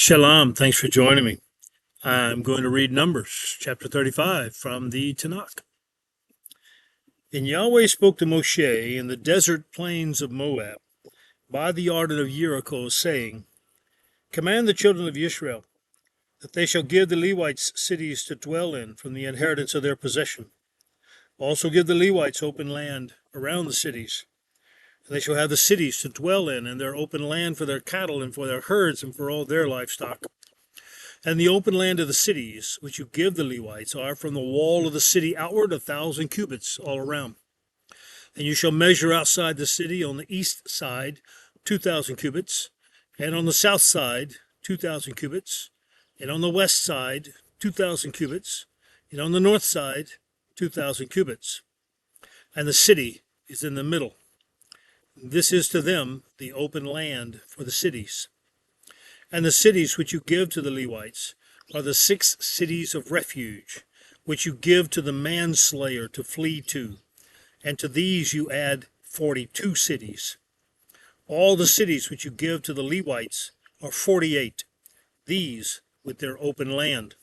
Shalom, thanks for joining me. I'm going to read Numbers chapter 35 from the Tanakh. And Yahweh spoke to Moshe in the desert plains of Moab by the Jordan of Jericho, saying, Command the children of Israel that they shall give the Levites cities to dwell in from the inheritance of their possession. Also give the Levites open land around the cities. And they shall have the cities to dwell in, and their open land for their cattle and for their herds and for all their livestock. And the open land of the cities, which you give the Levites, are from the wall of the city outward 1,000 cubits all around. And you shall measure outside the city on the east side 2,000 cubits, and on the south side 2,000 cubits, and on the west side 2,000 cubits, and on the north side 2,000 cubits. And the city is in the middle. This is to them the open land for the cities. And the cities which you give to the Levites are the 6 cities of refuge, which you give to the manslayer to flee to, and to these you add 42 cities. All the cities which you give to the Levites are 48, these with their open land.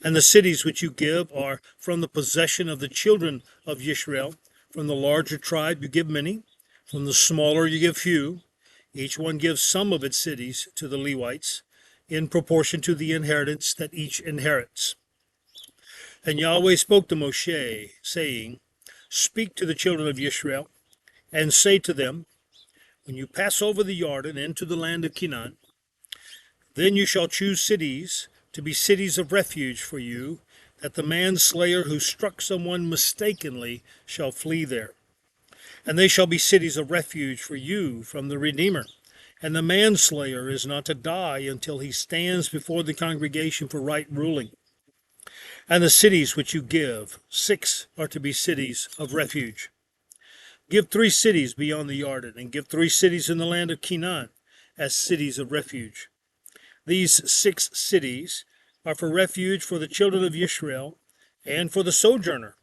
And the cities which you give are from the possession of the children of Israel. From the larger tribe you give many, from the smaller you give few. Each one gives some of its cities to the Levites, in proportion to the inheritance that each inherits. And Yahweh spoke to Moshe, saying, Speak to the children of Israel, and say to them, When you pass over the Jordan into the land of Canaan, then you shall choose cities to be cities of refuge for you, that the manslayer who struck someone mistakenly shall flee there. And they shall be cities of refuge for you from the Redeemer. And the manslayer is not to die until he stands before the congregation for right ruling. And the cities which you give, 6 are to be cities of refuge. Give 3 cities beyond the Jordan, and give 3 cities in the land of Canaan as cities of refuge. These 6 cities are for refuge for the children of Israel, and for the sojourner,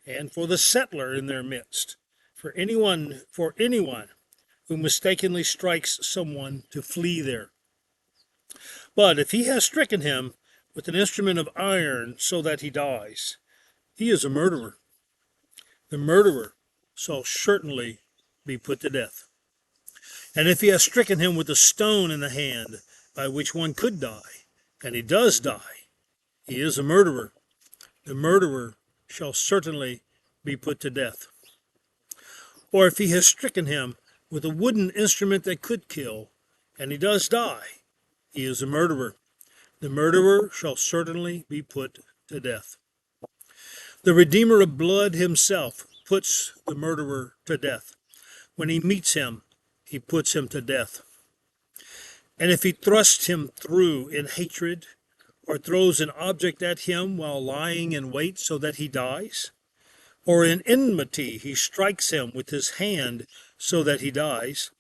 and for the settler in their midst. For anyone who mistakenly strikes someone to flee there. But if he has stricken him with an instrument of iron so that he dies, he is a murderer. The murderer shall certainly be put to death. And if he has stricken him with a stone in the hand by which one could die, and he does die, he is a murderer. The murderer shall certainly be put to death. Or if he has stricken him with a wooden instrument that could kill, and he does die, he is a murderer. The murderer shall certainly be put to death. The Redeemer of blood himself puts the murderer to death. When he meets him, he puts him to death. And if he thrusts him through in hatred, or throws an object at him while lying in wait so that he dies, or in enmity he strikes him with his hand so that he dies,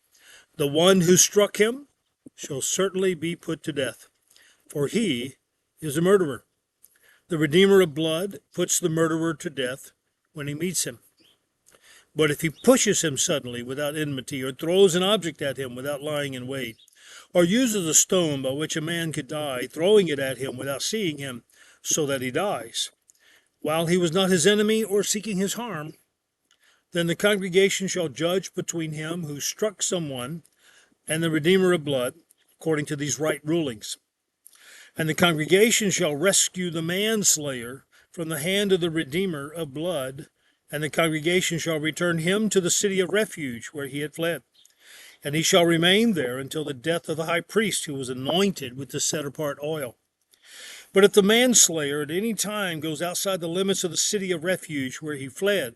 the one who struck him shall certainly be put to death, for he is a murderer. The Redeemer of blood puts the murderer to death when he meets him. But if he pushes him suddenly without enmity, or throws an object at him without lying in wait, or uses a stone by which a man could die, throwing it at him without seeing him so that he dies, while he was not his enemy or seeking his harm, then the congregation shall judge between him who struck someone and the Redeemer of blood, according to these right rulings. And the congregation shall rescue the manslayer from the hand of the Redeemer of blood, and the congregation shall return him to the city of refuge where he had fled. And he shall remain there until the death of the high priest who was anointed with the set-apart oil. But if the manslayer at any time goes outside the limits of the city of refuge where he fled,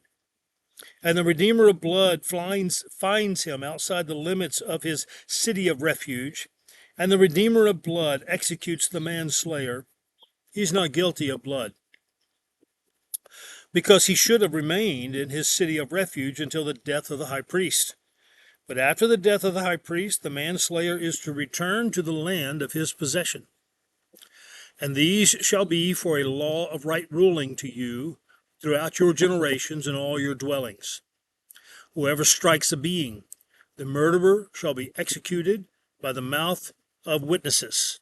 and the Redeemer of blood finds him outside the limits of his city of refuge, and the Redeemer of blood executes the manslayer, he's not guilty of blood, because he should have remained in his city of refuge until the death of the high priest. But after the death of the high priest, the manslayer is to return to the land of his possession. And these shall be for a law of right ruling to you throughout your generations in all your dwellings. Whoever strikes a being, the murderer shall be executed by the mouth of witnesses.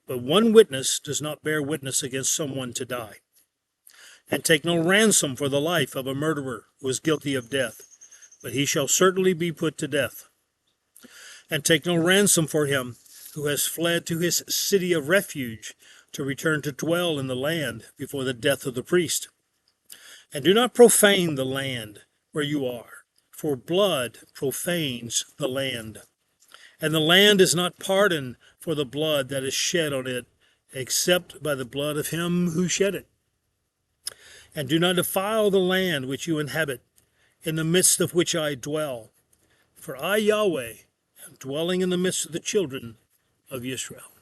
But one witness does not bear witness against someone to die. And take no ransom for the life of a murderer who is guilty of death, but he shall certainly be put to death. And take no ransom for him who has fled to his city of refuge to return to dwell in the land before the death of the priest. And do not profane the land where you are, for blood profanes the land. And the land is not pardoned for the blood that is shed on it, except by the blood of him who shed it. And do not defile the land which you inhabit, in the midst of which I dwell. For I, Yahweh, am dwelling in the midst of the children of Israel.